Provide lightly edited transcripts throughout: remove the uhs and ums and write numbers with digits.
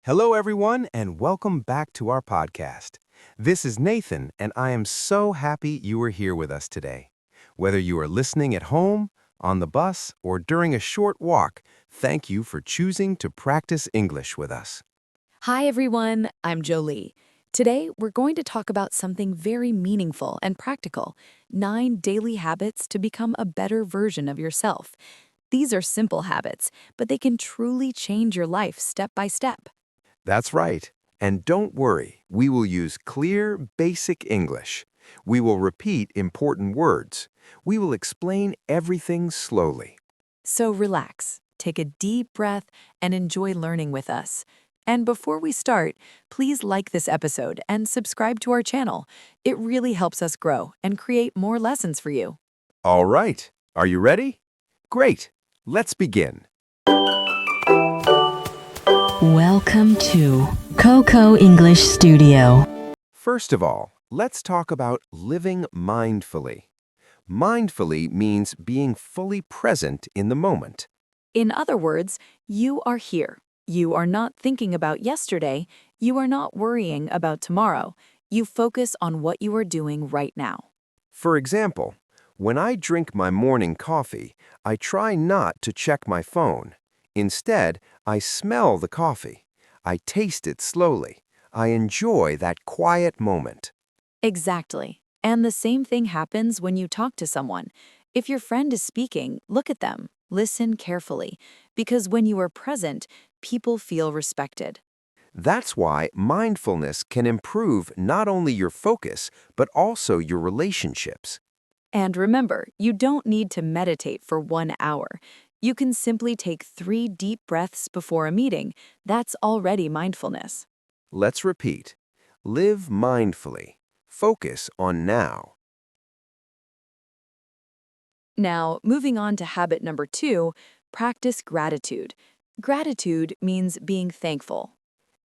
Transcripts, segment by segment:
Hello, everyone, and welcome back to our podcast. This is Nathan, and I am so happy you are here with us today. Whether you are listening at home, on the bus, or during a short walk, thank you for choosing to practice English with us. Hi everyone, I'm Jolie. Today we're going to talk about something very meaningful and practical, 9 daily habits to become a better version of yourself. These are simple habits, but they can truly change your life step by step. That's right. And don't worry, we will use clear, basic English. We will repeat important words. We will explain everything slowly. So relax, take a deep breath, and enjoy learning with us. And before we start, please like this episode and subscribe to our channel. It really helps us grow and create more lessons for you. All right, are you ready? Great, let's begin. Welcome to COCO English Studio. First of all, let's talk about living mindfully. Mindfully means being fully present in the moment. In other words, you are here. You are not thinking about yesterday. You are not worrying about tomorrow. You focus on what you are doing right now. For example, when I drink my morning coffee, I try not to check my phone. Instead, I smell the coffee. I taste it slowly. I enjoy that quiet moment. Exactly. And the same thing happens when you talk to someone. If your friend is speaking, look at them. Listen carefully. Because when you are present, people feel respected. That's why mindfulness can improve not only your focus, but also your relationships. And remember, you don't need to meditate for 1 hour. You can simply take 3 deep breaths before a meeting. That's already mindfulness. Let's repeat. Live mindfully. Focus on now. Now, moving on to habit number 2, practice gratitude. Gratitude means being thankful.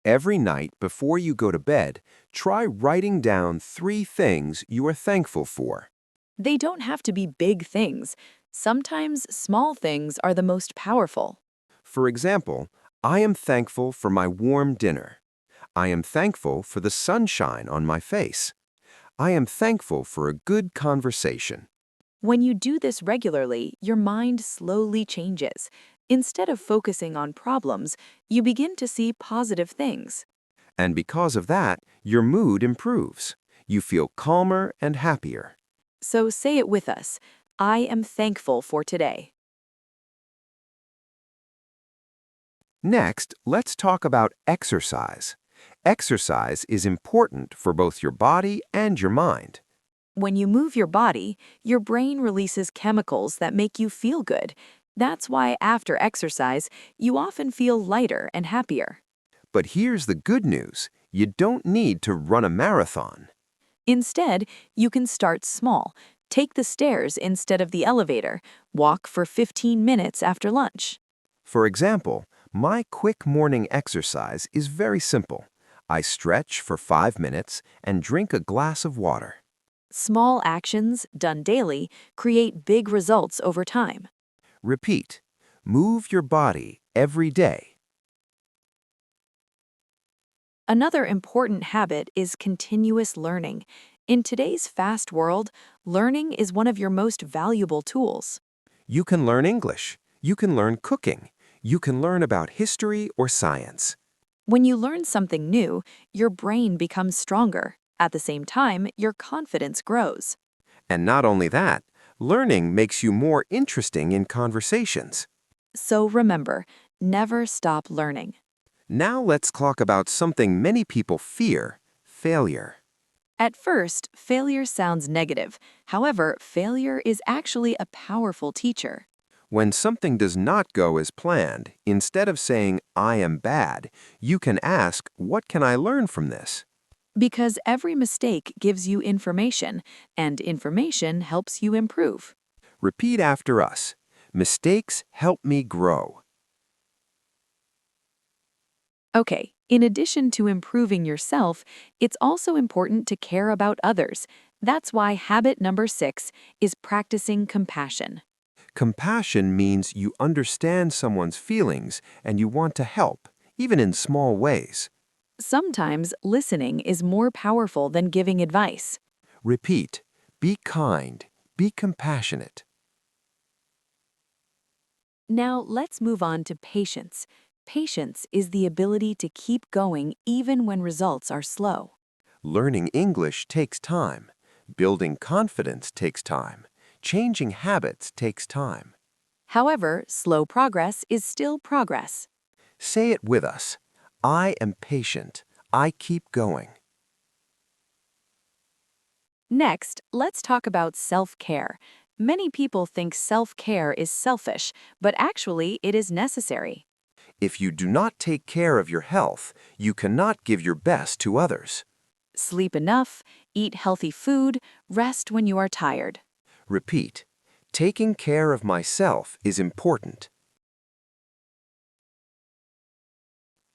Every night before you go to bed, try writing down 3 things you are thankful for. They don't have to be big things. Sometimes small things are the most powerful. For example, I am thankful for my warm dinner. I am thankful for the sunshine on my face. I am thankful for a good conversation. When you do this regularly, your mind slowly changes. Instead of focusing on problems, you begin to see positive things. And because of that, your mood improves. You feel calmer and happier. So say it with us. I am thankful for today. Next, let's talk about exercise. Exercise is important for both your body and your mind. When you move your body, your brain releases chemicals that make you feel good. That's why after exercise, you often feel lighter and happier. But here's the good news. You don't need to run a marathon. Instead, you can start small. Take the stairs instead of the elevator. Walk for 15 minutes after lunch. For example, my quick morning exercise is very simple. I stretch for 5 minutes and drink a glass of water. Small actions, done daily, create big results over time. Repeat. Move your body every day. Another important habit is continuous learning. In today's fast world, learning is one of your most valuable tools. You can learn English. You can learn cooking. You can learn about history or science. When you learn something new, your brain becomes stronger. At the same time, your confidence grows. And not only that, learning makes you more interesting in conversations. So remember, never stop learning. Now let's talk about something many people fear, failure. At first, failure sounds negative. However, failure is actually a powerful teacher. When something does not go as planned, instead of saying, I am bad, you can ask, what can I learn from this? Because every mistake gives you information, and information helps you improve. Repeat after us. Mistakes help me grow. Okay, in addition to improving yourself, it's also important to care about others. That's why habit number 6 is practicing compassion. Compassion means you understand someone's feelings and you want to help, even in small ways. Sometimes listening is more powerful than giving advice. Repeat, be kind, be compassionate. Now let's move on to patience. Patience is the ability to keep going even when results are slow. Learning English takes time. Building confidence takes time. Changing habits takes time. However, slow progress is still progress. Say it with us. I am patient. I keep going. Next, let's talk about self-care. Many people think self-care is selfish, but actually it is necessary. If you do not take care of your health, you cannot give your best to others. Sleep enough, eat healthy food, rest when you are tired. Repeat, taking care of myself is important.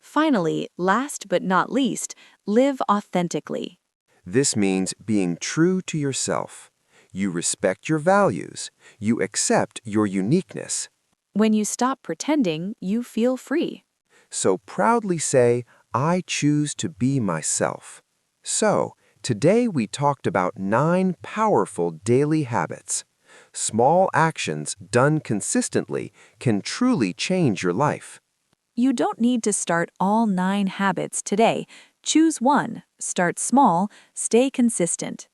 Finally, last but not least, live authentically. This means being true to yourself. You respect your values. You accept your uniqueness. When you stop pretending, you feel free. So proudly say, I choose to be myself. So, today we talked about 9 powerful daily habits. Small actions done consistently can truly change your life. You don't need to start all 9 habits today. Choose one, start small, stay consistent.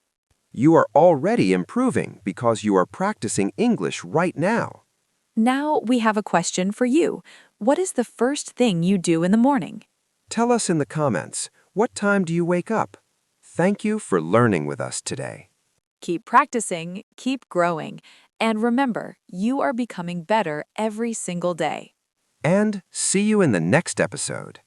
You are already improving because you are practicing English right now. Now we have a question for you. What is the first thing you do in the morning? Tell us in the comments, what time do you wake up? Thank you for learning with us today. Keep practicing, keep growing, and remember, you are becoming better every single day. And see you in the next episode.